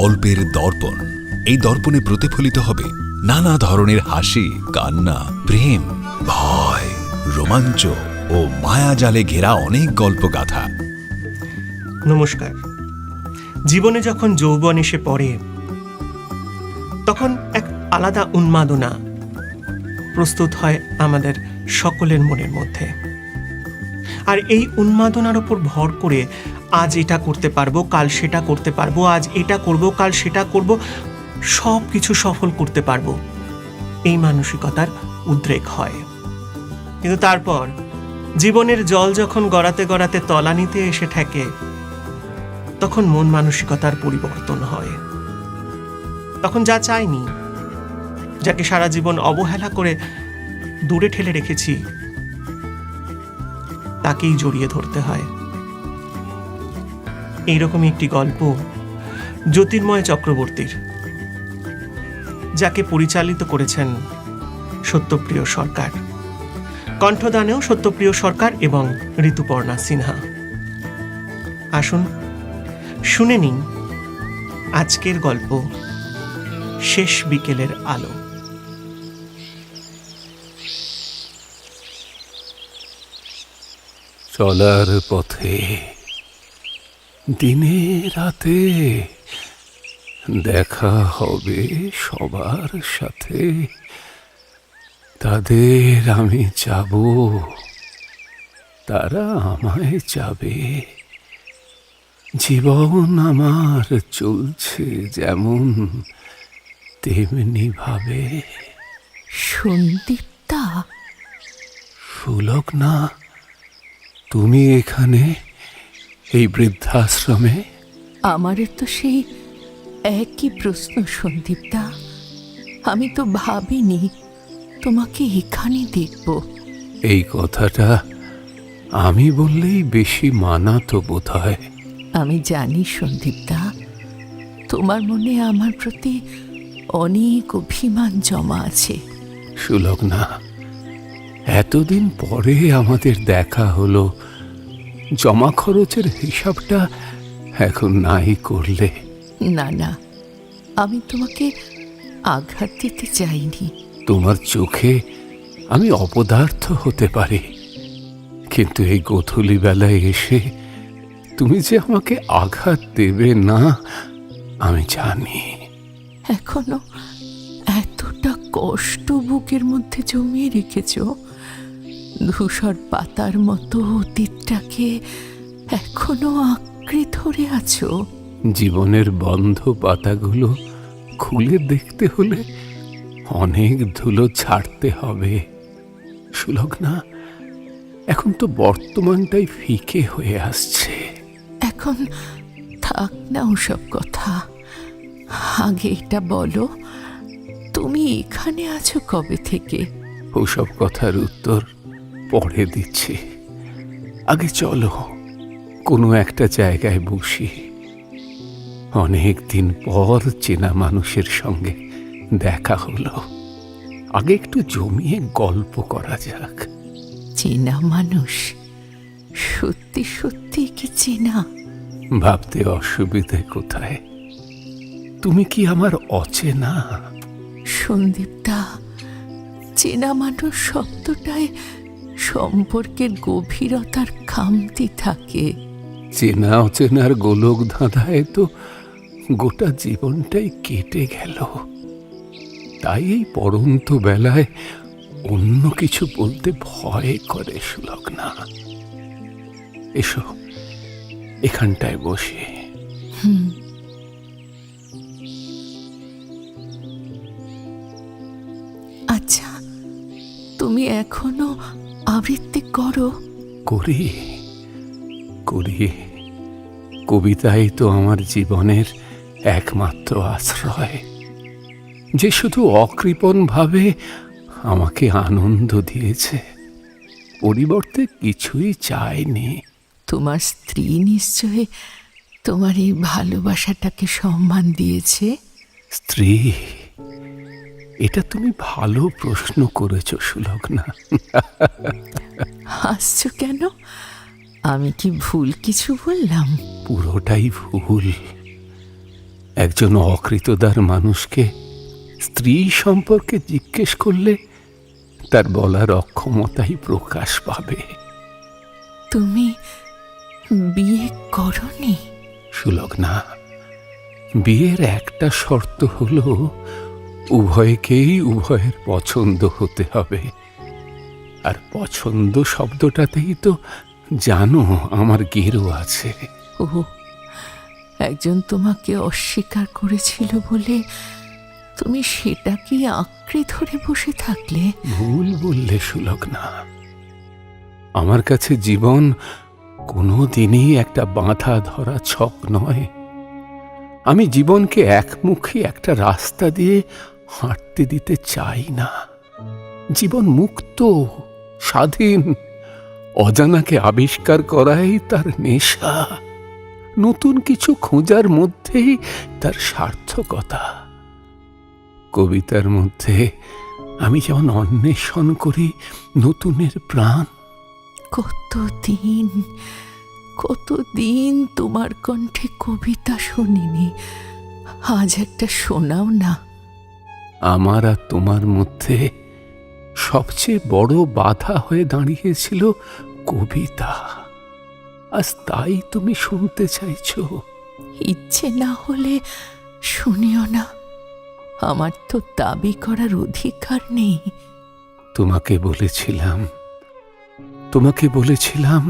গল্পের দর্পণ। এই দর্পণে প্রতিফলিত হবে নানা ধরনের হাসি, কান্না, প্রেম, ভয়, রোমাঞ্চ ও মায়াজালে ঘেরা অনেক গল্পগাথা। নমস্কার। জীবনে যখন যৌবন এসে পড়ে তখন এক আলাদা উন্মাদনা প্রস্তুত হয় আমাদের সকলের মনের মধ্যে। আর এই উন্মাদনার উপর ভর করে আজ এটা করতে পারবো, কাল সেটা করতে পারবো, আজ এটা করব, কাল সেটা করব, সব কিছু সফল করতে পারবো, এই মানসিকতার উদ্রেক হয়। কিন্তু তারপর জীবনের জল যখন গড়াতে গড়াতে তলানিতে এসে ঠেকে তখন মন মানসিকতার পরিবর্তন হয়। তখন যা চাইনি, যাকে সারা জীবন অবহেলা করে দূরে ঠেলে রেখেছি, তাকেই জড়িয়ে ধরতে হয়। এইরকমই একটি গল্প জ্যোতির্ময় চক্রবর্তীর, যাকে পরিচালিত করেছেন সত্যপ্রিয় সরকার, কণ্ঠদানেও সত্যপ্রিয় সরকার এবং ঋতুপর্ণা সিনহা। আসুন শুনে নিন আজকের গল্প শেষ বিকেলের আলো। চলার পথে দিনে রাতে দেখা হবে সবার সাথে, তাদের আমি যাব, তারা আমায় যাবে। জীবন আমার চলছে যেমন তেমনি ভাবে। সন্দীপ্তা, সুলগ্না, তুমি এখানে এই বৃদ্ধাশ্রমে? আমারও তো সেই একই প্রশ্ন সন্দীপ্তা। আমি তো ভাবিনি তোমাকে এখানে দেখব। এই কথাটা আমি বললেই বেশি মানাতো বোধ হয়। আমি জানি সন্দীপ্তা, তোমার মনে আমার প্রতি অনেক অভিমান জমা আছে। সুলগ্না, এতদিন পরে আমাদের দেখা হলো, জমা খরচের হিসাবটা এখন নাই করলে? না না, আমি তোমাকে আঘাত দিতে চাইনি। তোমার চোখে আমি অপদার্থ হতে পারি, কিন্তু এই গোধূলি বেলায় এসে তুমি যে আমাকে আঘাত দেবে না আমি জানি। এখনো এতটা কষ্ট বুকের মধ্যে জমিয়ে রেখেছ, ধূসর পাতার মতো অতীতটাকে এখনো আঁকড়ে ধরে আছো। জীবনের বন্ধ পাতাগুলো খুলে দেখতে হলে অনেক ধুলো ছাড়তে হবে। সুলগ্না, এখন তো বর্তমানটাই ফিকে হয়ে আসছে। এখন থাক না ওসব কথা, আগে এটা বলো, তুমি এখানে আছো কবে থেকে? ওসব কথার উত্তর পরে দিচ্ছি। আগে চলো কোনো একটা জায়গায় বসি। অনেক দিন পর চেনা মানুষের সঙ্গে দেখা হলো, আগে একটু জমিয়ে গল্প করা যাক। চেনা মানুষ? সত্যি সত্যি কি চেনা? ভাবতে অসুবিধে কোথায়? তুমি কি আমার অচেনা? সন্দীপ্তা, চেনা মানুষ শব্দটায় সম্পর্কের গভীরতার খামতি থাকে। চেনা অচেনার গোলক ধাঁধায় তো গোটা জীবনটাই কেটে গেল। তাই এই পড়ন্ত বেলায় অন্য কিছু বলতে ভয় করে সুলগ্না। এসো এখানটায় বসে। আচ্ছা, তুমি এখনো আবৃত্তি করো? করি করি, কবিতাই তো আমার জীবনের একমাত্র আশ্রয়, যে শুধু অকৃপণ ভাবে আমাকে আনন্দ দিয়েছে, পরিবর্তে কিছুই চায়নি। তোমার স্ত্রী নিশ্চয় তোমার এই ভালোবাসাটাকে সম্মান দিয়েছে। স্ত্রী? এটা তুমি ভালো প্রশ্ন করেছ সুলগ্না। হাসছো কেন? আমি কি ভুল কিছু বললাম? পুরোটাই ভুল। একজন অকৃতদার মানুষকে স্ত্রী সম্পর্কে জিজ্ঞেস করলে তার বলার অক্ষমতাই প্রকাশ পাবে। তুমি বিয়ে করনি? সুলগ্না, বিয়ের একটা শর্ত হলো উভয়কেই উভয়ের পছন্দ হতে হবে। আর পছন্দ শব্দটাতেই তো জানো আমার গেরো আছে। ও, একজন তোমাকে অস্বীকার করেছিল বলে তুমি সেটাকে আঁকড়ে ধরে বসে থাকলে? ভুল বললে সুলগ্না। আমার কাছে জীবন কোনো দিনই একটা বাঁধা ধরা ছক নয়। আমি জীবনকে একমুখী একটা রাস্তা দিয়ে হাঁটতে দিতে চাই না। জীবন মুক্ত, স্বাধীন, অজানাকে আবিষ্কার করাই তার নেশা। নতুন কিছু খোঁজার মধ্যেই তার সার্থকতা। কবিতার মধ্যে আমি যেমন অন্বেষণ করি নতুনের প্রাণ। কতদিন তোমার কণ্ঠে কবিতা শুনিনি, আজ একটা শোনাও না। আমার আর তোমার মধ্যে সবচেয়ে বড় বাধা হয়ে দাঁড়িয়েছিল কবিতা। আজ তাই তুমি শুনতে চাইছো। ইচ্ছে না হলে শুনিও না, আমার তো দাবি করার অধিকার নেই। তোমাকে বলেছিলাম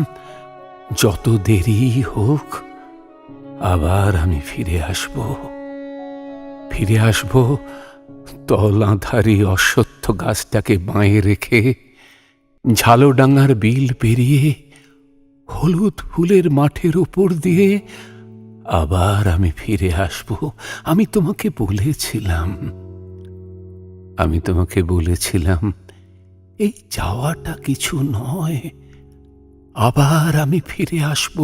যত দেরি হোক আবার আমি ফিরে আসব তলাধারী অশ্বত্থ গাছটাকে বাঁয়ে রেখে, ঝালডাঙ্গার বিল পেরিয়ে, হলুদ ফুলের মাঠের উপর দিয়ে আবার আমি ফিরে আসব। আমি তোমাকে বলেছিলাম এই যাওয়াটা কিছু নয়, আবার আমি ফিরে আসব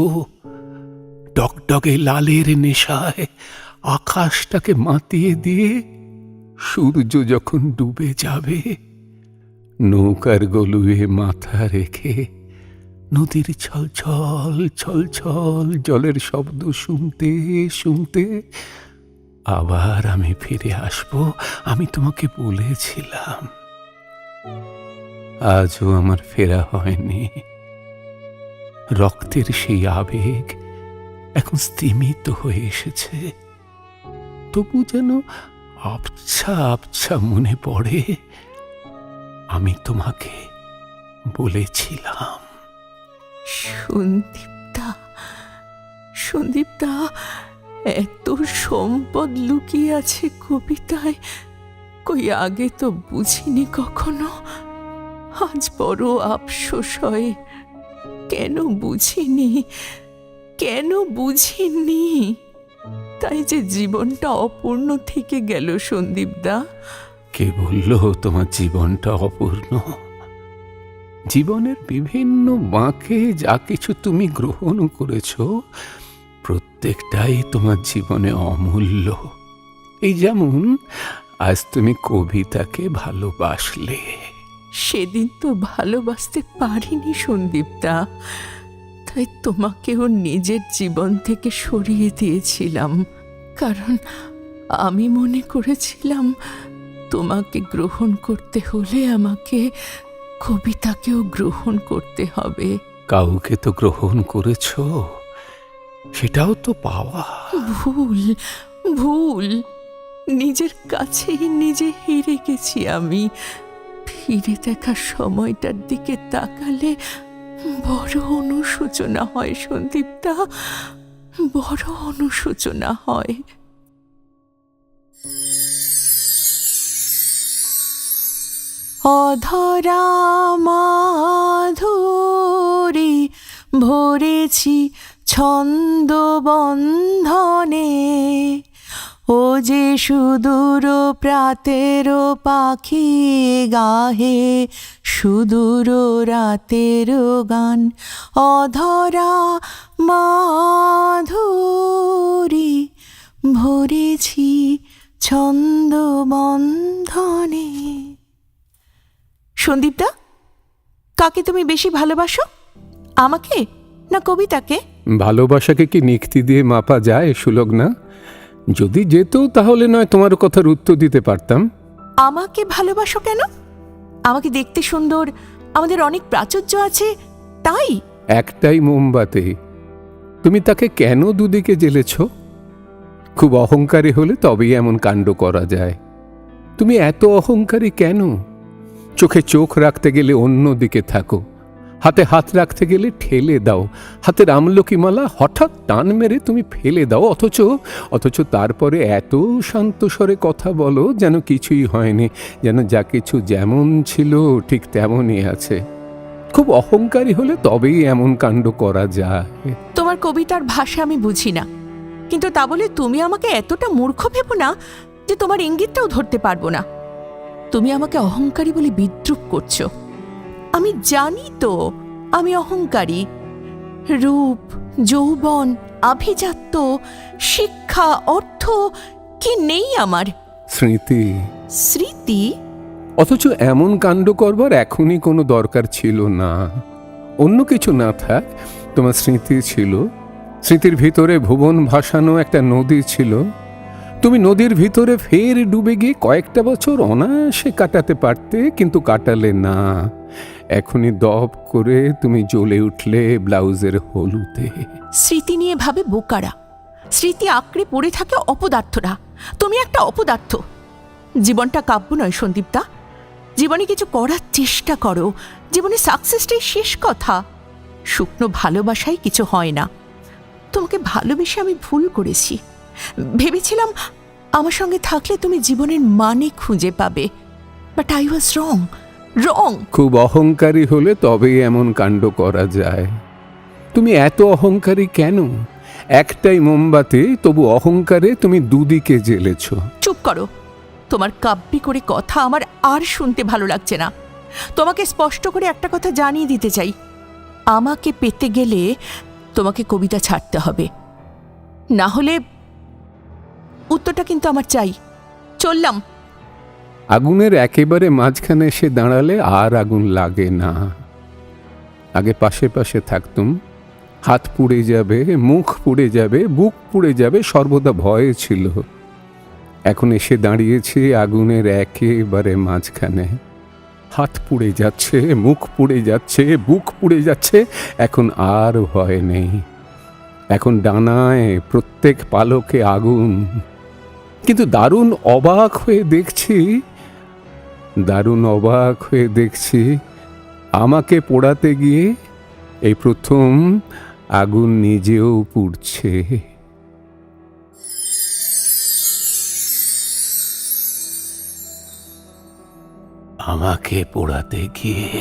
ডগডগে লালের নেশায় আকাশটাকে মাতিয়ে দিয়ে। সূর্য যখন ডুবে যাবে, নৌকার গলুয়ে মাথা রেখে নদীর ছলছল ছলছল জলের শব্দ শুনতে শুনতে আবার আমি ফিরে আসব। আমি তোমাকে বলেছিলাম। আজও আমার ফেরা হয়নি। রক্তের সেই আবেগ এখন স্তিমিত হয়ে এসেছে। তবু যেন আবছা আবছা মনে পড়ে আমি তোমাকে বলেছিলাম। সন্দীপদা, এত সম্পদ লুকিয়ে আছে কবিতায়, কই আগে তো বুঝিনি কখনো। আজ বড় আফসোস হয়, কেন বুঝিনি? তাই যে জীবনটা অপূর্ণ থেকে গেল। সন্দীপদা, কে বলল তোমার জীবনটা অপূর্ণ? জীবনের বিভিন্ন বাঁকে যা কিছু তুমি গ্রহণ করেছ, প্রত্যেকটাই তোমার জীবনে অমূল্য। এই যেমন আজ তুমি কবিতাকে ভালোবাসলে। সেদিন তো ভালোবাসতে পারিনি সন্দীপদা, তাই তোমাকেও নিজের জীবন থেকে সরিয়ে দিয়েছিলাম। কারণ আমি মনে করেছিলাম তোমাকে গ্রহণ করতে হলে আমাকে কবিতাকেও গ্রহণ করতে হবে। কাউকে তো গ্রহণ করেছ, সেটাও তো পাওয়া। ভুল, নিজের কাছেই নিজে হেরে গেছি আমি। ফিরে দেখার সময়টার দিকে তাকালে বড় অনুশোচনা হয় সন্দীপদা, বড় অনুশোচনা হয়। অধরা মাধুরী ভরেছি ছন্দ বন্ধনে, ও যে সুদূর প্রাতের পাখি গাহে সুদূর রাতের গান। অধরা মাধুরী ভরেছি ছন্দ বন্ধনে। সন্দীপদা, কাকে তুমি বেশি ভালোবাসো, আমাকে না কবিতাকে? ভালোবাসাকে কি নিক্তি দিয়ে মাপা যায় সুলগ্না? যদি যেত তাহলে নয় তোমার কথার উত্তর দিতে পারতাম। আমাকে ভালোবাসো কেন? আমাকে দেখতে সুন্দর, আমাদের অনেক প্রাচুর্য আছে, তাই? একটাই মোমবাতি, তুমি তাকে কেন দুদিকে জ্বেলেছ? খুব অহংকারী হলে তবেই এমন কাণ্ড করা যায়। তুমি এত অহংকারী কেন? চোখে চোখ রাখতে গেলে অন্য দিকে থাকো, হাতে হাত রাখতে গেলে ঠেলে দাও, হাতের আমলকি মালা হঠাৎ টান মেরে তুমি ফেলে দাও, অথচ তারপরে এত শান্ত স্বরে কথা বলো যেন কিছুই হয়নি, যেন যা কিছু যেমন ছিল ঠিক তেমনই আছে। খুব অহংকারী হলে তবেই এমন কাণ্ড করা যায়। তোমার কবিতার ভাষা আমি বুঝি না, কিন্তু তা বলে তুমি আমাকে এতটা মূর্খ ভেবো না যে তোমার ইঙ্গিতটাও ধরতে পারবো না। তুমি আমাকে অহংকারী বলে বিদ্রূপ করছো। আমি জানি তো আমি অহংকারী। রূপ, যৌবন, আভিজাত্য, শিক্ষা, অর্থ কি নেই আমার? স্মৃতি। স্মৃতি? অথচ এমন কাণ্ড করবার এখনই কোনো দরকার ছিল না। অন্য কিছু না থাক, তোমার স্মৃতি ছিল। স্মৃতির ভিতরে ভুবন ভাসানো একটা নদী ছিল। তুমি নদীর ভিতরে ফের ডুবে গিয়ে কয়েকটা বছর অনায়াসে কাটাতে পারতে, কিন্তু কাটালে না। এখনই দপ করে তুমি জ্বলে উঠলে ব্লাউজের হলুদে। স্মৃতি নিয়ে ভাবে বোকারা, স্মৃতি আঁকড়ে পড়ে থাকে অপদার্থরা। তুমি একটা অপদার্থ। জীবনটা কাব্য নয় সন্দীপদা। জীবনে কিছু করার চেষ্টা করো। জীবনে সাকসেসটাই শেষ কথা। শুকনো ভালোবাসায় কিছু হয় না। তোমাকে ভালোবেসে আমি ভুল করেছি। ভেবেছিলাম আমার সঙ্গে থাকলে তুমি জীবনের মানে খুঁজে পাবে, বাট আই ওয়াজ রং। খুব অহংকারী হলে তবেই এমন কাণ্ড করা যায়। তুমি এত অহংকারী কেন? একটাই মোমবাতি, তবু অহংকারে তুমি দুদিকে জ্বেলেছ। চুপ করো। তোমার কাব্যি করে কথা আমার আর শুনতে ভালো লাগছে না। তোমাকে স্পষ্ট করে একটা কথা জানিয়ে দিতে চাই, আমাকে পেতে গেলে তোমাকে কবিতা ছাড়তে হবে, না হলে উত্তরটা কিন্তু আমার চাই। চললাম। আগুনের একেবারে মাঝখানে এসে দাঁড়ালে আর আগুন লাগে না। আগে পাশে পাশে থাকতুম, হাত পুড়ে যাবে, মুখ পুড়ে যাবে, বুক পুড়ে যাবে, সর্বদা ভয়ে ছিল। এখন এসে দাঁড়িয়েছি আগুনের একেবারে মাঝখানে। হাত পুড়ে যাচ্ছে, মুখ পুড়ে যাচ্ছে, বুক পুড়ে যাচ্ছে, এখন আর ভয় নেই। এখন ডানায় প্রত্যেক পালকে আগুন। কিন্তু দারুণ অবাক হয়ে দেখছি আমাকে পোড়াতে গিয়ে এই প্রথম আগুন নিজেও পুড়ছে। আমাকে পোড়াতে গিয়ে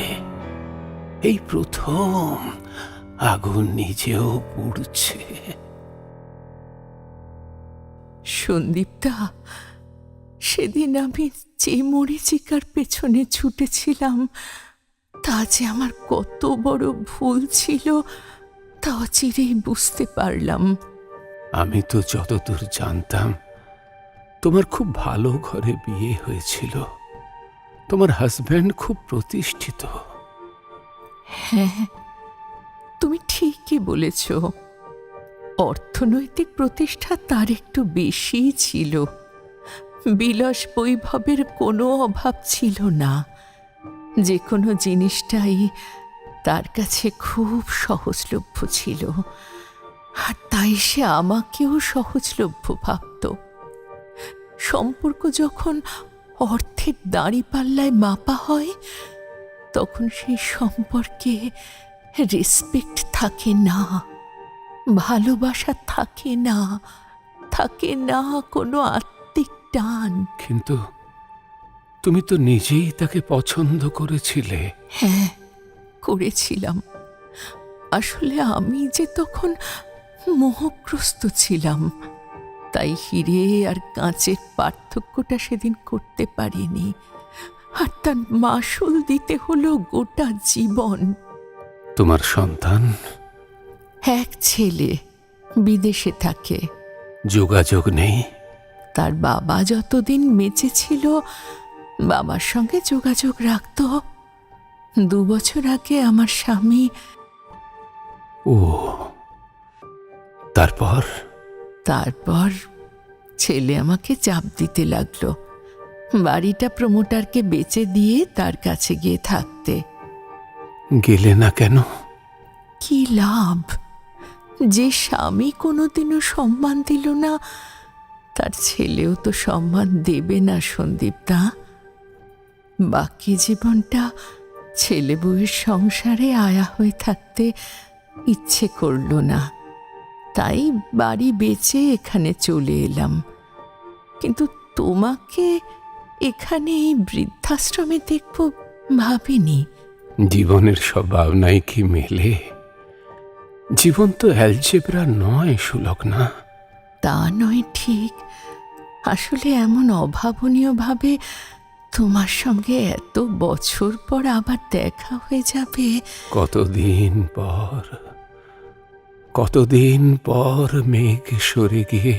এই প্রথম আগুন নিজেও পুড়ছে। সন্দীপদা, সেদিন আমি যে মরীচিকার পেছনে ছুটেছিলাম তা যে আমার কত বড় ভুল ছিল তা অচিরেই বুঝতে পারলাম। আমি তো যতদূর জানতাম তোমার খুব ভালো ঘরে বিয়ে হয়েছিল, তোমার হাজব্যান্ড খুব প্রতিষ্ঠিত। হ্যাঁ, তুমি ঠিকই বলেছ। অর্থনৈতিক প্রতিষ্ঠা তার একটু বেশিই ছিল। বিলাস বৈভবের কোনো অভাব ছিল না। যে কোনো জিনিসটাই তার কাছে খুব সহজলভ্য ছিল, আর তাই সে আমাকেও সহজলভ্য ভাবত। সম্পর্ক যখন অর্থের দাঁড়িপাল্লায় মাপা হয়, তখন সেই সম্পর্কে রেসপেক্ট থাকে না, ভালোবাসা থাকে না কোনো আত্মিক টান। কিন্তু তুমি তো নিজেই তাকে পছন্দ করেছিলে। হ্যাঁ, করেছিলাম। আসলে আমি যে তখন মোহগ্রস্ত ছিলাম, তাই হিরে আর কাঁচের পার্থক্যটা সেদিন করতে পারিনি, আর তার মাসুল দিতে হলো গোটা জীবন। তোমার সন্তান? এক ছেলে বিদেশে থাকে। যোগাযোগ নেই? তার বাবা যতদিন বেঁচে ছিল বাবার সঙ্গে যোগাযোগ রাখত। 2 বছর আগে আমার স্বামী। ও, তারপর? তারপর ছেলে আমাকে চাপ দিতে লাগলো বাড়িটা প্রমোটারকে বেচে দিয়ে তার কাছে গিয়ে থাকতে। গেলে না কেন? কি লাভ? যে স্বামী কোনোদিনও সম্মান দিল না, তার ছেলেও তো সম্মান দেবে না সন্দীপদা। বাকি জীবনটা ছেলে বউয়ের সংসারে আয়া হয়ে থাকতে ইচ্ছে করল না, তাই বাড়ি বেচে এখানে চলে এলাম। কিন্তু তোমাকে এখানে এই বৃদ্ধাশ্রমে দেখব ভাবিনি। জীবনের সব ভাবনাই কি মেলে? জীবন তো অ্যালজেব্রা নয় সুলগ্না। তা নয় ঠিক, আসলে এমন অভাবনীয়ভাবে তোমার সঙ্গে এত বছর পর আবার দেখা হয়ে যাবে। কতদিন পর মেঘ সরে গিয়ে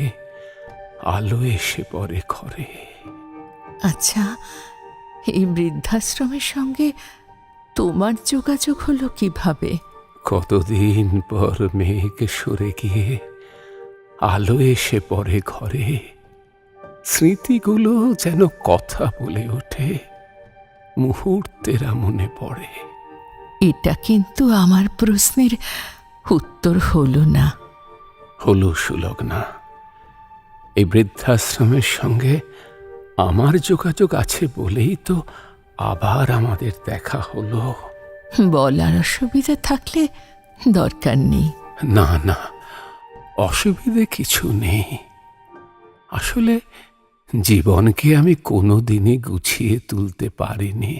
আলো এসে পড়ে ঘরে। আচ্ছা, এই বৃদ্ধাশ্রমের সঙ্গে তোমার যোগাযোগ হলো কিভাবে? কতদিন পর মেঘ সরে গিয়ে আলো এসে পড়ে ঘরে। স্মৃতিগুলো যেন কথা বলে ওঠে, মুহূর্তেরা মনে পড়ে। এটা কিন্তু আমার প্রশ্নের উত্তর হলো না। হলো সুলগ্না। এই বৃদ্ধাশ্রমের সঙ্গে আমার যোগাযোগ আছে বলেই তো আবার আমাদের দেখা হলো। বলার অসুবিধা থাকলে দরকার নেই। না না, অসুবিধে কিছু নেই। আসলে জীবনকে আমি কোনোদিনই গুছিয়ে তুলতে পারিনি।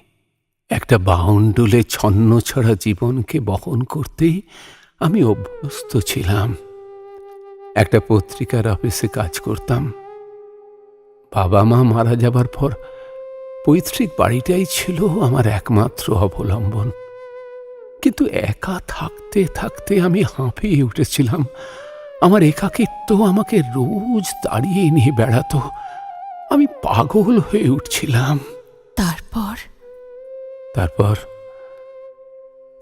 একটা বাউন্ডুলে ছন্ন ছড়া জীবনকে বহন করতেই আমি অভ্যস্ত ছিলাম। একটা পত্রিকার অফিসে কাজ করতাম। বাবা মা মারা যাবার পর পৈতৃক বাড়িটাই ছিল আমার একমাত্র অবলম্বন। কিন্তু একা থাকতে থাকতে আমি হাঁপিয়ে উঠেছিলাম। আমার একাকিত্ব আমাকে রোজ তাড়িয়ে নিয়ে বেড়াতো। আমি পাগল হয়ে উঠছিলাম।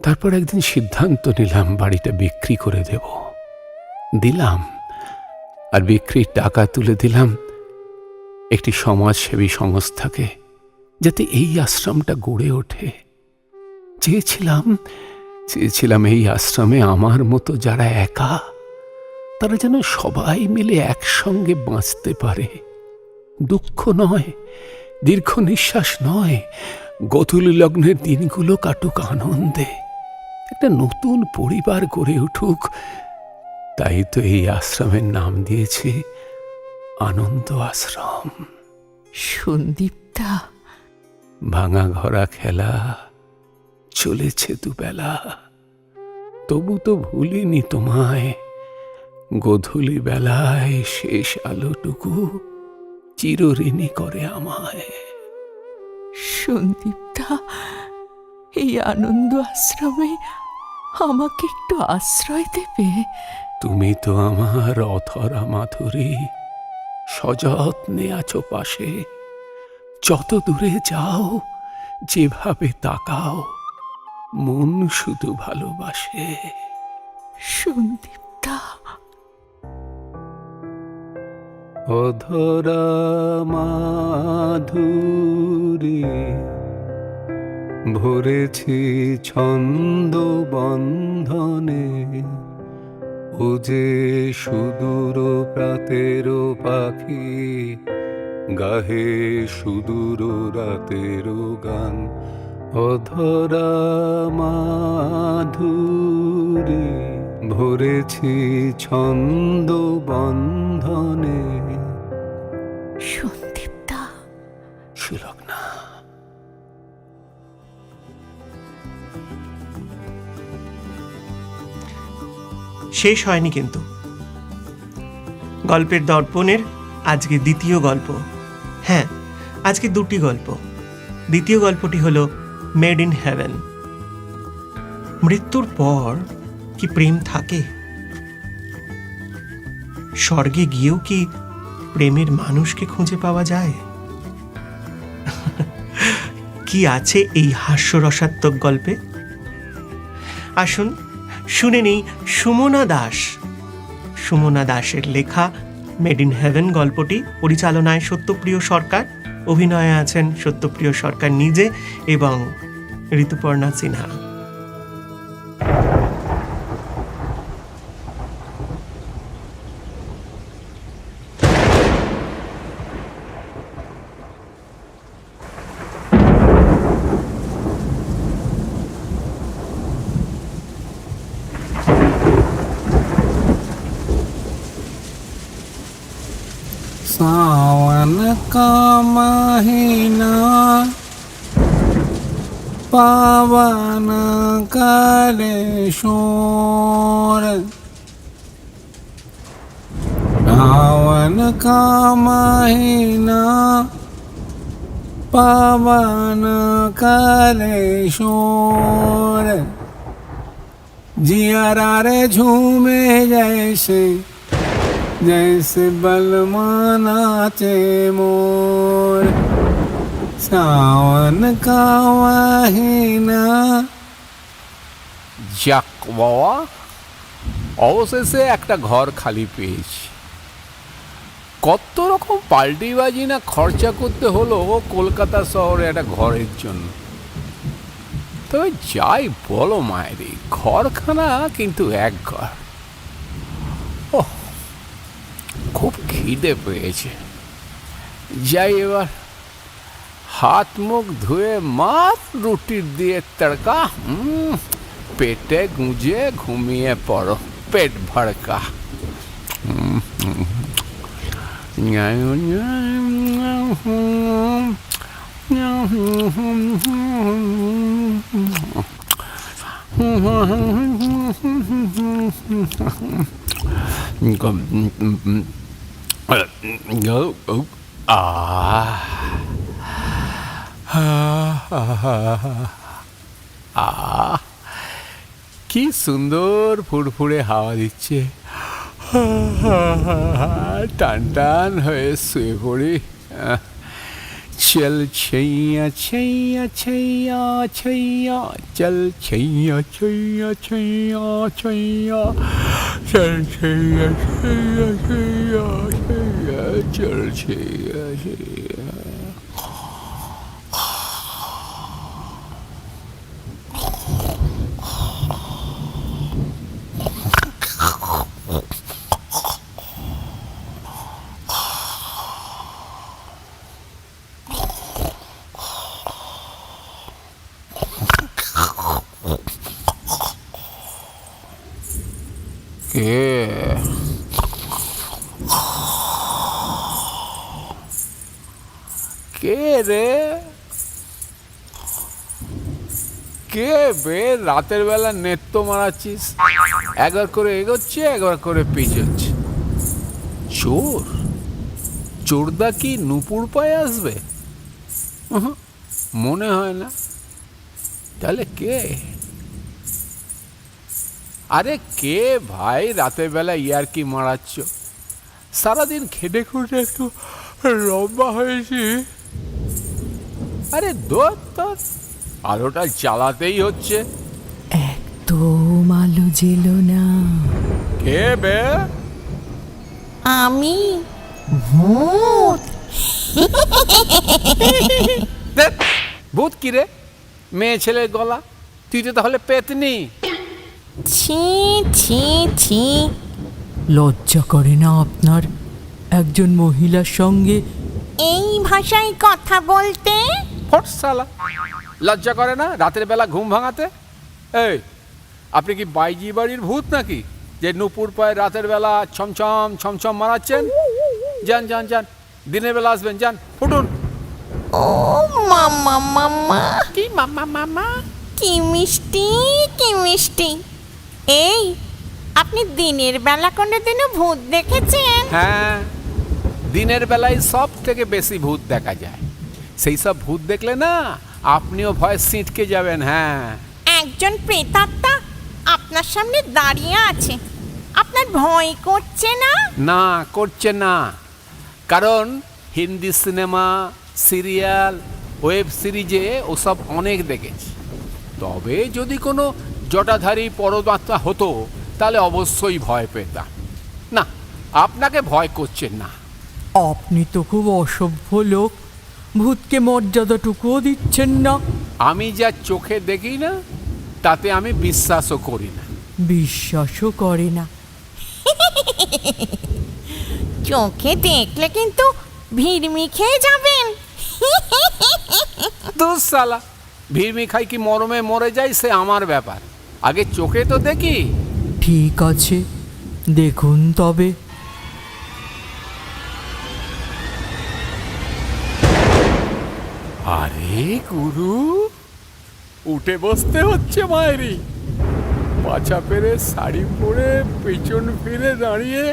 তারপর একদিন সিদ্ধান্ত নিলাম বাড়িটা বিক্রি করে দেব। দিলাম, আর বিক্রির টাকা তুলে দিলাম একটি সমাজসেবী সংস্থাকে, যাতে এই আশ্রমটা গড়ে ওঠে। চেয়েছিলাম এই আশ্রমে আমার মতো যারা একা, তারা যেন সবাই মিলে একসঙ্গে বাঁচতে পারে। দুঃখ নয়, দীর্ঘ নিঃশ্বাস নয়, গোধূলি লগ্নের দিনগুলো কাটুক আনন্দে, একটা নতুন পরিবার গড়ে উঠুক। তাই তো এই আশ্রমের নাম দিয়েছি আনন্দ আশ্রম। সন্দীপদা, ভাঙা ঘরা খেলা চলেছে দুবেলা, তবু তো ভুলিনি তোমায়। গোধূলি বেলায় শেষ আলোটুকু চিরঋণী করে আমায়। সন্দীপদা, এই আনন্দ আশ্রমে আমাকে একটু আশ্রয় দেবে? তুমি তো আমার অধরা মাধুরী, সযত্নে আছো পাশে। যত দূরে যাও, যেভাবে তাকাও, মন শুধু ভালোবাসে। সন্দীপদা, অধরা মাধুরী, ভরেছি ছন্দ বন্ধনে। ও যে সুদূর প্রাতের পাখি, গাহে সুদূর রাতের গান। অধরা মাধুরী, ভরেছি ছন্দ বন্ধনে। সন্দীপদা, সুলগ্না। শেষ হয়নি কিন্তু। গল্পের দর্পণের আজকে দ্বিতীয় গল্প। হ্যাঁ, আজকে দুটি গল্প। দ্বিতীয় গল্পটি হলো মেড ইন হেভেন। মৃত্যুর পর কি প্রেম থাকে? স্বর্গে গিয়েও কি প্রেমের মানুষকে খুঁজে পাওয়া যায়? কি আছে এই হাস্যরসাত্মক গল্পে? আসুন শুনে নেই সুমনা দাসের লেখা মেড ইন হেভেন গল্পটি পরিচালনায় সত্যপ্রিয় সরকার, অভিনয়ে আছেন সত্যপ্রিয় সরকার নিজে এবং ঋতুপর্ণা সিনহা। सावन का महीना पावन करे शोर, सावन का महीना पावन करे शोर, जियारा रे झूमे जैसे जैसे बलमानाचे मोर, सावन का महीना। যাক বাবা, অবশেষে একটা ঘর খালি পেয়েছি। কত রকম পাল্টিবাজি না খরচা করতে হলো কলকাতা শহরে একটা ঘরের জন্য। তবে যাই বলো মায়েরি, ঘরখানা কিন্তু এক ঘর। ওহ, খুব খিদে পেয়েছে। যাই এবার হাত মুখ ধুয়ে মাত্র রুটির দিয়ে তড়কা, পেটে গুঁজে ঘুমিয়ে পড়ো, পেট ভড়কা। কি সুন্দর ফুরফুরে হাওয়া দিচ্ছে। টান টান হয়ে শুয়ে পড়ি। চল छैया छैया छैया छैया, चल छैया छैया छैया छैया, चल छैया छैया छैया छैया, चल छैया छैया। কে রে, কে বে রাতের বেলা নেত্য মারাচ্ছিস? একবার করে এগোচ্ছে, একবার করে পিছোচ্ছে। চোর? চোরদা কি নুপুর পায়ে আসবে? মনে হয় না। তাহলে কে? আরে কে ভাই রাতের বেলা ইয়ার্কি মারাচ্ছ? সারাদিন খেটে খুঁটে একটু লম্বা হয়েছি। আরে দোর তোর, আলোটা জ্বালাতেই হচ্ছে। একদম আলো জেলো না। কে বে? আমি ভূত। ভূত কি রে? মেয়ে ছেলের গলা, তুই তো তাহলে পেতনি। ছি ছি ছি, লজ্জা করে না আপনার একজন মহিলার সঙ্গে এই ভাষায় কথা বলতে? ফট শালা, লজ্জা করে না রাতের বেলা ঘুম ভাঙাতে? এই, আপনি কি বাইজি বাড়ির ভূত নাকি যে নুপুর পায়ে রাতের বেলা ছমছম ছমছম মারাচ্ছেন? যান যান যান, দিনের বেলা আসবেন, যান, ফুটুন। ও মামা মামা, কি মামা মামা? কি মিষ্টি, কি মিষ্টি। এই, আপনি দিনের বেলা কোনোদিনও ভূত দেখেছেন? হ্যাঁ, দিনের বেলায় সব থেকে বেশি ভূত দেখা যায়। সেই সব ভূত দেখলে না আপনিও ভয় সিঁটকে যাবেন। হ্যাঁ, একজন প্রেতাত্মা আপনার সামনে দাঁড়িয়ে আছে, আপনার ভয় করছে না? না, করছে না। কারণ হিন্দি সিনেমা, সিরিয়াল, ওয়েব সিরিজে ওসব অনেক দেখেছি। তবে যদি কোনো জটাধারী পরমাত্মা হতো তাহলে অবশ্যই ভয় পেতাম। না, আপনাকে ভয় করছেন না। আপনি তো খুব অসভ্য লোক, ভূতকে মর্যাদাটুকুও দিচ্ছেন না। আমি যা চোখে দেখি না তাতে আমি বিশ্বাসও করি না। বিশ্বাসও করে না। চোখে দেখলে কিন্তু ভিড়মি খেয়ে যাবেন। দোষ সালা, ভিড়মি খাই কি মরমে মরে যায় সে আমার ব্যাপার, আগে চোখে তো দেখি। ঠিক আছে, দেখুন তবে। আরে গুরু, উঠে বসতে হচ্ছে মায়েরি। পাছা পেরে শাড়ি পরে পেছন ফিরে দাঁড়িয়ে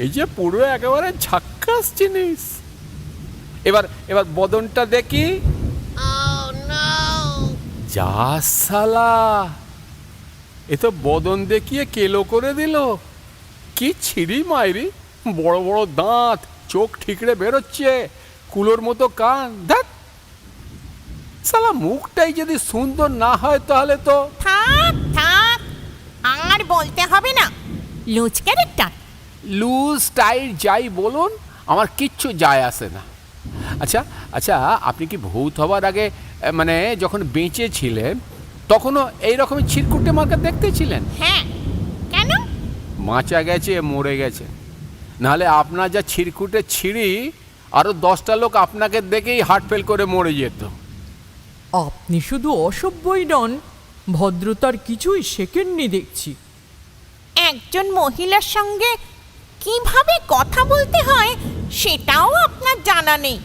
এই যে পুরো একেবারে ঝাক্কাস জিনিস। এবার এবার বদনটা দেখি। যা সালা, এ তো বদন দেখিয়ে কেলো করে দিল। কি ছিড়ি মায়েরি, বড় বড় দাঁত, চোখ ঠিকরে বেরোচ্ছে, কুলোর মতো কান। ধ্যাৎ সালা, মুখটাই যদি সুন্দর না হয় তাহলে তো। থাক থাক, আর বলতে হবে না। Loose character. লুজ টাইট যাই বলুন, আমার কিচ্ছু যায় আসে না। আচ্ছা আচ্ছা, আপনি কি ভূত হবার আগে মানে যখন বেঁচে ছিলেন তখনও এইরকমই ছিটকুটে মার্কা দেখতে ছিলেন? হ্যাঁ, কেন? বাঁচা গেছে, মরে গেছে। নাহলে আপনার যা ছিটকুটে ছিঁড়ি, আরও 10টা লোক আপনাকে দেখেই হার্ট ফেল করে মরে যেত। আপনি শুধু অসভ্যই নন, ভদ্রতার কিছুই শেখেননি দেখছি। একজন মহিলার সঙ্গে কিভাবে কথা বলতে হয় সেটাও আপনার জানা নেই।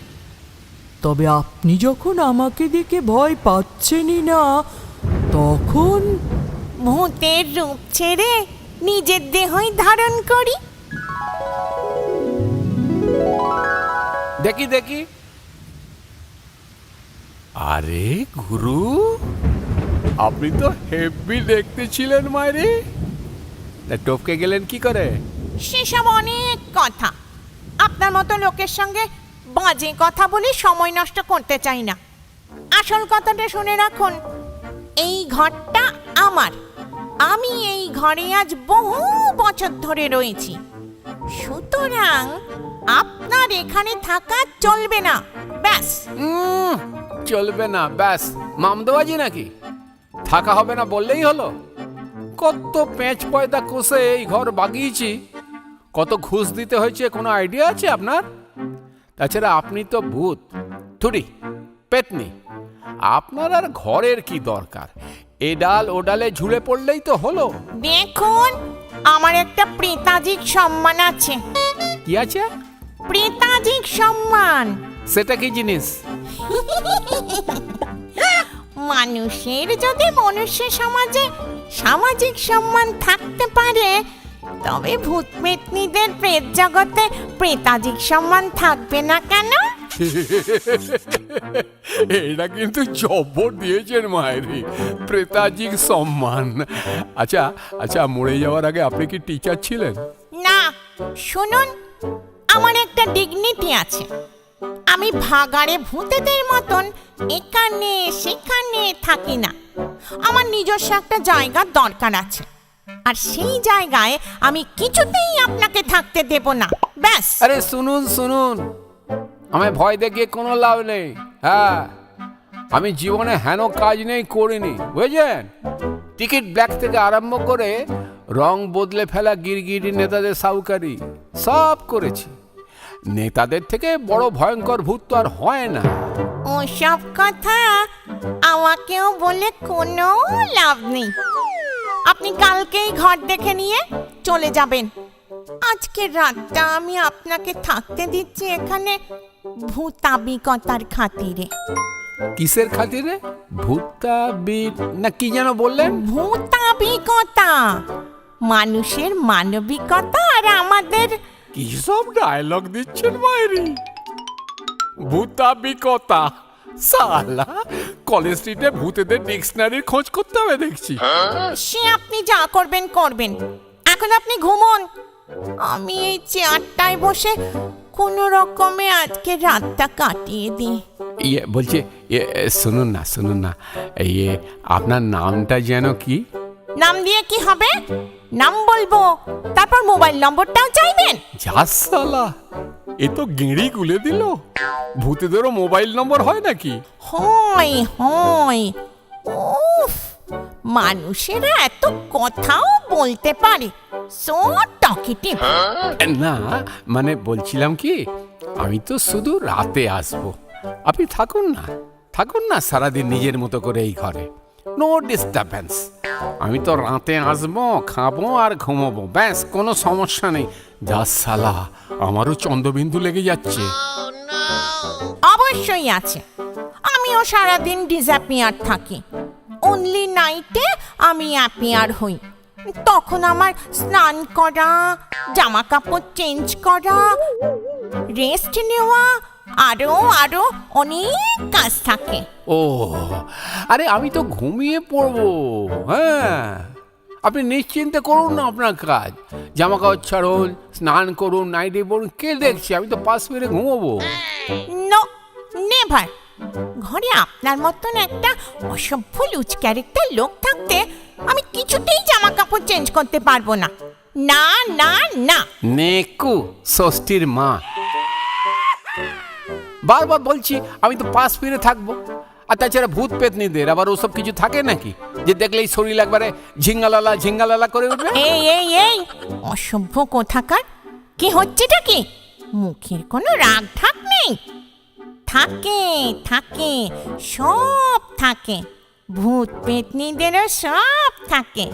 তবে আপনি যখন আমাকে দেখে ভয় পাচ্ছেনই না, তখন ভূতের রূপ ছেড়ে নিজের দেহই ধারণ করি। দেখি দেখি। আরে গুরু, আপনি তো হেভি দেখতে ছিলেন মায়েরি। তা টপকে গেলেন কি করে? সেসব অনেক কথা। আপনার মতো লোকের সঙ্গে বাজে কথা বলে সময় নষ্ট করতে চাই না। আসল কথাটা শুনে রাখুন, এই ঘরটা আমার। আমি এই ঘরে আজ বহু বছর ধরে রয়েছি, সুতরাং আপনার এখানে থাকা চলবে না। ব্যাস। চলবে না ব্যাস মামদোবাজি নাকি? থাকা হবে না বললেই হলো? কত পেঁচ পয়দা কষে এই ঘর বাগিয়েছি, কত ঘুষ দিতে হয়েছে কোনো আইডিয়া আছে আপনার? তাছাড়া আপনি তো ভূত থুড়ি পেতনি, আপনার আর ঘরের কি দরকার? এ ডাল ও ডালে ঝুলে পড়লেই তো হলো। দেখুন, আমার একটা প্রেতাজিক সম্মান আছে। কি আছে? প্রেতাজিক সম্মান। সেটা কি জিনিস? মানুষের যদি মনুষ্য সমাজে সামাজিক সম্মান থাকতে পারে, তবে ভূত পেতনিদের প্রেত জগতে প্রেতাজিক সম্মান থাকবে না কেন? এটা কিন্তু জব্বর দিয়েছেন মায়েরি, প্রেতাজিক সম্মান। আচ্ছা আচ্ছা, মরে যাওয়ার আগে আপনি কি টিচার ছিলেন? না, শুনুন, আমার একটা ডিগনিটি আছে। আমি ভাগাড়ে ভূতেদের মতন এখানে সেখানে থাকি না। আমার নিজস্ব একটা জায়গার দরকার আছে, আর সেই জায়গায় আমি কিছুতেই আপনাকে থাকতে দেব না। ব্যাস। আরে শুনুন শুনুন, আমায় ভয় দেখিয়ে কোনো লাভ নেই। হ্যাঁ, আমি জীবনে হেন কাজ নেই করিনি, বুঝলেন? টিকিট ব্ল্যাক থেকে আরম্ভ করে রং বদলে ফেলা গিরগিরি নেতাদের সাউকারি সব করেছি। নেতাদের থেকে বড় ভয়ঙ্কর ভূত তো আর হয় না। ওসব কথা আমাকেও বলে কোনো লাভ নেই। আপনি কালকেই ঘর দেখে নিয়ে চলে যাবেন। আজকের রাতটা আমি আপনাকে থাকতে দিচ্ছি এখানে ভূতাবিকতার খাতিরে। কিসের খাতিরে? ভূতাবিক না কি যেন বললেন? ভূতাবিকতা, মানুষের মানবিকতা আর আমাদের। কি সব ডায়লগ দিচ্ছেন মায়েরি? ভূতাবিকতা সালা, কলেজ স্ট্রিটে ভূতেদের ডিকশনারির খোঁজ করতে হবে দেখছি। সে আপনি যা করবেন করবেন, এখন আপনি ঘুমোন। আমি এই চেয়ারটায় বসে কোনো রকমে আজকে রাতটা কাটিয়ে দিই। বলছে শুনুন না শুনুন না, আপনার নামটা যেন কি? নাম দিয়ে কি হবে? নাম বলবো, তারপর মোবাইল নম্বরটাও চাইবেন? যা সালা, এ তো গেঁড়ি গুলে দিল। ভূতেদেরও মোবাইল নম্বর হয় নাকি? হয় হয়। উফ, মানুষেরা এত কথাও বলতে পারে, সো টকেটিভ। না মানে বলছিলাম কি, আমি তো শুধু রাতে আসবো। আপনি থাকুন না সারাদিন নিজের মতো করে এই ঘরে, নো ডিস্টারবেন্স। আমি তো রাতে আসবো, খাবো আর ঘুমোবো, ব্যাস, কোনো সমস্যা নেই। যা সালা, আমারও চন্দ্রবিন্দু লেগে যাচ্ছে। অবশ্যই আছে, আমিও সারাদিন ডিসঅ্যাপিয়ার থাকি, অনলি নাইটে আমি অ্যাপিয়ার হই। তখন আমার স্নান করা, জামা কাপড় চেঞ্জ করা, রেস্ট নেওয়া, আরো আরো অনেক কাজ থাকে। ও আরে, আমি তো ঘুমিয়ে পড়বো। হ্যাঁ, আপনি নিশ্চিন্তে করুন না আপনার কাজ। জামা কাপড় ছাড়ুন, স্নান করুন, নাইটি পরুন, কে দেখছি? আমি তো পাশ ফিরে ঘুমোবো। No, never. ঘরে আপনার মতন একটা অসভ্য লুজ ক্যারেক্টার লোক থাকতে আমি কিছুতেই জামা কাপড় চেঞ্জ করতে পারবো না। না না না। নেকু ষষ্ঠীর মা, বারবার বলছি আমি তো পাশ ফিরে থাকবো। আর তাছাড়া ভূত পেতনিদের আবার ওসব কিছু থাকে নাকি যে দেখলেই শরীর একবারে ঝিঙ্গালালা করে উঠবে? এই এই এই, অসভ্য কোথাকার! কি হচ্ছেটা কি? মুখের কোনো রাগ ঢাক নেই? থাকে থাকে, সব থাকে। ভূত পেতনিদেরও সব থাকে,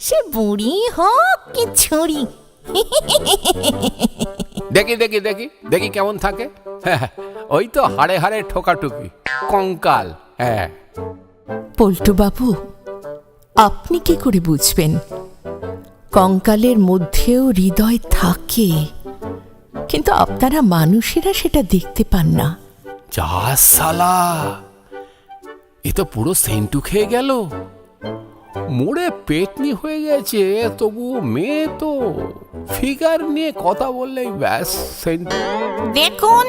সে বুড়ি হোক কি ছুরি। দেখি কেমন থাকে। ওই তো হাড়ে হাড়ে ঠোকাটুকি, কঙ্কাল। হ্যাঁ, পল্টু বাবু, আপনি কি করে বুঝবেন? কঙ্কালের মধ্যেও হৃদয় থাকে, কিন্তু আপনারা মানুষেরা সেটা দেখতে পান না। যা সালা, এ তো পুরো সেন্টু খেয়ে গেল। মোড়ে পেটনি হয়ে গেছে, তবু মেয়ে তো ফিগার নিয়ে কথা বললেই ব্যাস সেন্টু। দেখুন,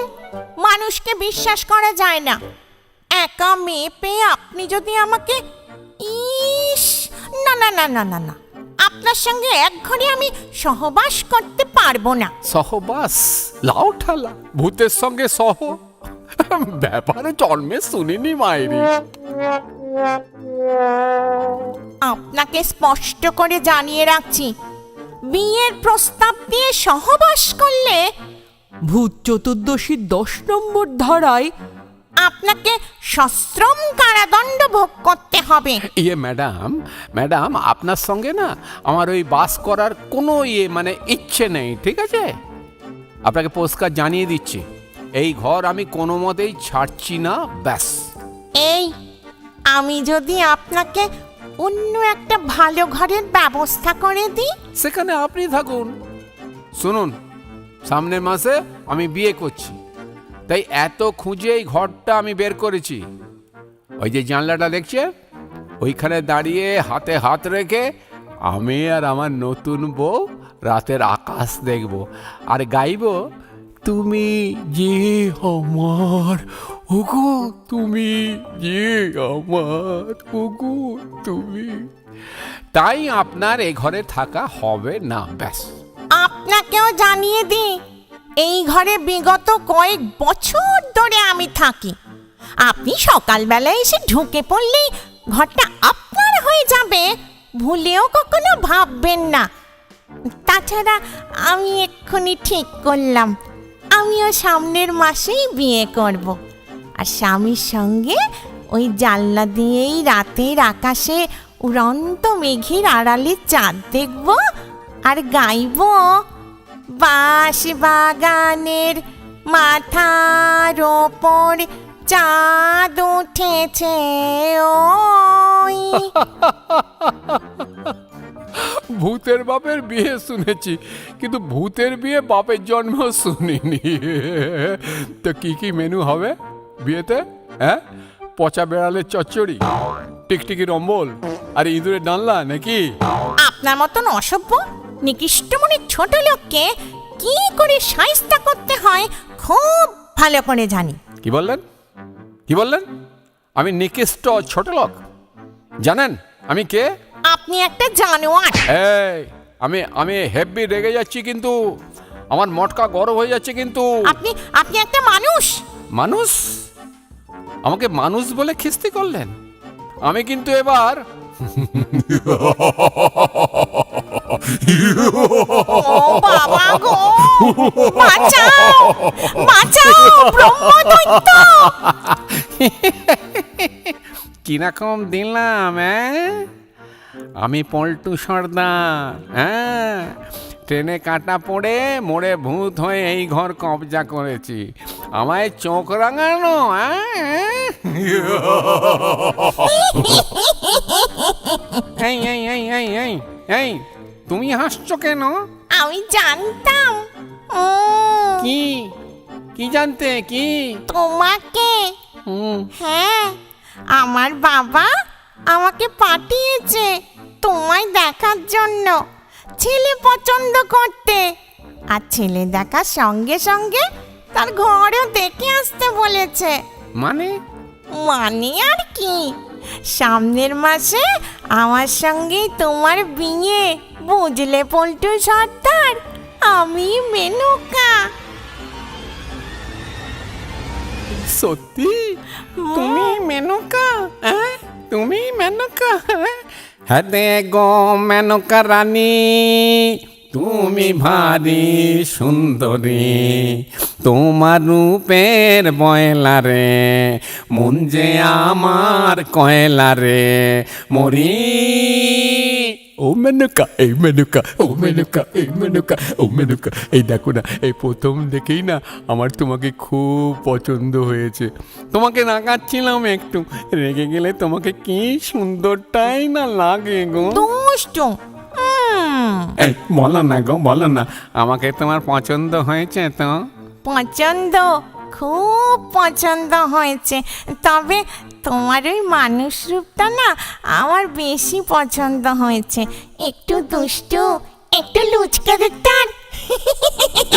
মানুষকে বিশ্বাস করা যায় না। একা মেয়ে পেয়ে আপনি যদি আমাকে, ইস, না না না না না না, আপনার সঙ্গে এক ঘরে আমি সহবাস করতে পারবো না। সহবাস? লাউ ঠালা, ভূতের সঙ্গে সহ? ব্যাপারে জন্মে শুনিনি মায়েরি। আপনাকে স্পষ্ট করে জানিয়ে রাখছি, বিয়ের প্রস্তাব দিয়ে সহবাস করলে ভূত চতুর্দশীর 10 নম্বর ধারায় আপনাকে সশ্রম কারাদণ্ড ভোগ করতে হবে। ইয়ে ম্যাডাম, আপনার সঙ্গে না আমার ওই বাস করার কোনো মানে ইচ্ছে নেই, ঠিক আছে? আপনাকে পরিষ্কার জানিয়ে দিচ্ছি, এই ঘর আমি কোনো মতেই ছাড়ছি না, ব্যাস। এই, আমি যদি আপনাকে অন্য একটা ভালো ঘরের ব্যবস্থা করে দিই? সেখানে আপনি থাকুন। শুনুন, সামনের মাসে আমি বিয়ে করছি, তাই এত খুঁজে এই ঘরটা আমি বের করেছি। ওই যে জানলাটা দেখছে, ওইখানে দাঁড়িয়ে হাতে হাত রেখে আমি আর আমার নতুন বউ রাতের আকাশ দেখব আর গাইব, তুমি যে আমার ওগো, তুমি যে আমার ওগো তুমি। তাই আপনার এ ঘরে থাকা হবে না, ব্যাস। আপনাকেও জানিয়ে দিই, এই ঘরে বিগত কয়েক বছর ধরে আমি থাকি। আপনি সকালবেলায় এসে ঢুকে পড়লেই ঘরটা আপনার হয়ে যাবে, ভুলেও কখনো ভাববেন না। তাছাড়া আমি এক্ষুনি ঠিক করলাম, আমিও সামনের মাসেই বিয়ে করব। আর স্বামীর সঙ্গে ওই জানলা দিয়েই রাতের আকাশে উড়ন্ত মেঘের আড়ালে চাঁদ দেখব আর গাইব, বাঁশ বাগানের মাথার ওপর চাঁদ উঠেছে ওই। ভূতের বাপের বিয়ে শুনেছি, কিন্তু ভূতের বিয়ে বাপের জন্মেও শুনিনি। তো কি মেনু হবে বিয়েতে? হ্যাঁ, পচা বেড়ালের চচ্চড়ি, টিকটিকি রম্বল আর ইঁদুরের ডালনা নাকি? আপনার মতন অসভ্য নিকৃষ্টমনের ছোট লোককে কি করে শায়েস্তা করতে হয় খুব ভালো করে জানি। কি বললেন? আমি নিকৃষ্ট ছোট লোক? জানেন আমি কে? আপনি একটা জানোয়ার। এই, আমি আমি হেভি রেগে যাচ্ছি, কিন্তু আমার মটকা গরম হয়ে যাচ্ছে। কিন্তু আপনি আপনি একটা মানুষ। মানুষ? আমাকে মানুষ বলে খিস্তি করলেন? আমি কিন্তু এবার ও বাবা গো, বাঁচাও বাঁচাও, ব্রহ্মদৈত্য। কিরকম দিলাম? আমি পল্টু সর্দার। ট্রেনে কাটা পড়ে মোড়ে ভূত হয়ে এই ঘর কবজা করেছি। আমায় চোখ রাঙানো? এই এই এই এই এই এই, তুমি হাসছো কেন? আমি জানতাম। কি কি জানতে? কি? তোমাকে। হ্যাঁ, আমার বাবা আমাকে পাঠিয়েছে তোমায় দেখার জন্য, ছেলে পছন্দ করতে। আর ছেলে দেখার সঙ্গে সঙ্গে তার ঘরও দেখে আসতে বলেছে। মানে? মানে আর কি, সামনের মাসে আমার সঙ্গেই তোমার বিয়ে, বুঝলে পল্টু সর্দার? আমি মেনকা। সত্যি? তুমি মেনকা? তুমি মেনকা? হ্যাঁ গো মেনকা রানী, তুমি ভারী সুন্দরী। তোমার রূপের বয়লা রে, মন যে আমার কয়লা রে। মরি ও মেনকা, এই মেনকা, ও মেনকা, এই মেনকা, ও মেনকা। এই দেখো না, এই প্রথম দেখেই না আমার তোমাকে খুব পছন্দ হয়েছে। তোমাকে রাগাচ্ছিলাম একটু, রেগে গেলে তোমাকে কি সুন্দরটাই না লাগে গো। দুষ্টু। এই বলো না গো, বলো না, আমাকে তোমার পছন্দ হয়েছে তো? পছন্দ, খুব পছন্দ হয়েছে। তবে তোমার ওই মানুষ রূপটা না আমার বেশি পছন্দ হয়েছে। একটু দুষ্টু, একটু লুচকা দেখতাম।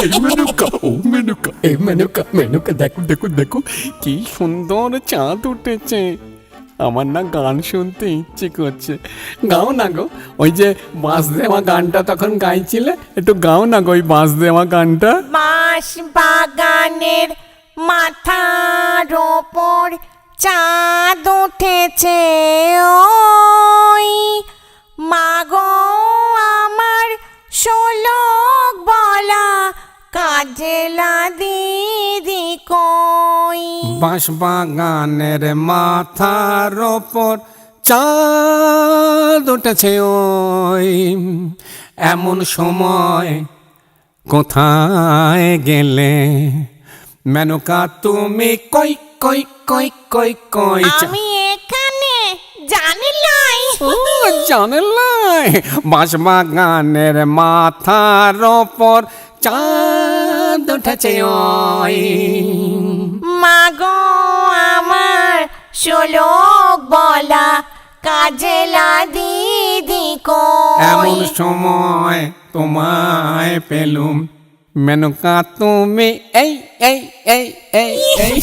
এই মেনকা, ও মেনকা, এই মেনকা, মেনকা দেখো দেখো দেখো, কি সুন্দর চাঁদ উঠেছে। আমার না গান শুনতে ইচ্ছে করছে। গাও না গো, ওই যে বাঁশ দেওয়া গানটা তখন গাইছিলে, একটু গাও না গো ওই বাঁশ দেওয়া গানটা। বাঁশ বাগানের মাথার ওপর চাঁদ উঠেছে, ওই মাগো আমার শোলক বলা কাজেলা দিদি কই। বাঁশ বাগানের মাথার ওপর চাঁদ উঠেছে ওই, এমন সময় কোথায় গেলে মেনকা তুমি? কই কই কই কই কই। আমি এখানে, জানিলাই। জানলাই? বাঁশ বাগানের মাথার ওপর চাঁদ উঠেছে ওই, মাগো আমার শোলক বলা কাজেলা দিদি এমন কই। সময় তোমায় পেলুম মেনকা তুমি। এই এই এই এই এই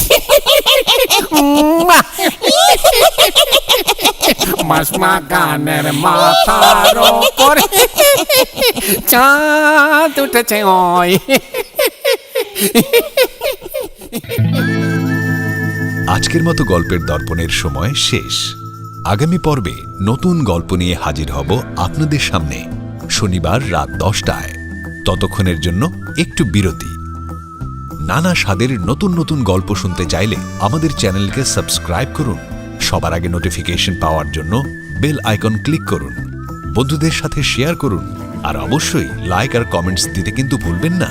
বাঁশ বাগানের মাথার ওপর চাঁদ উঠেছে ওই। আজকের মতো গল্পের দর্পণের সময় শেষ। আগামী পর্বে নতুন গল্প নিয়ে হাজির হব আপনাদের সামনে শনিবার রাত 10টায়। ততক্ষণের জন্য একটু বিরতি। নানা স্বাদের নতুন নতুন গল্প শুনতে চাইলে আমাদের চ্যানেলকে সাবস্ক্রাইব করুন। সবার আগে নোটিফিকেশন পাওয়ার জন্য বেল আইকন ক্লিক করুন। বন্ধুদের সাথে শেয়ার করুন, আর অবশ্যই লাইক আর কমেন্টস দিতে কিন্তু ভুলবেন না।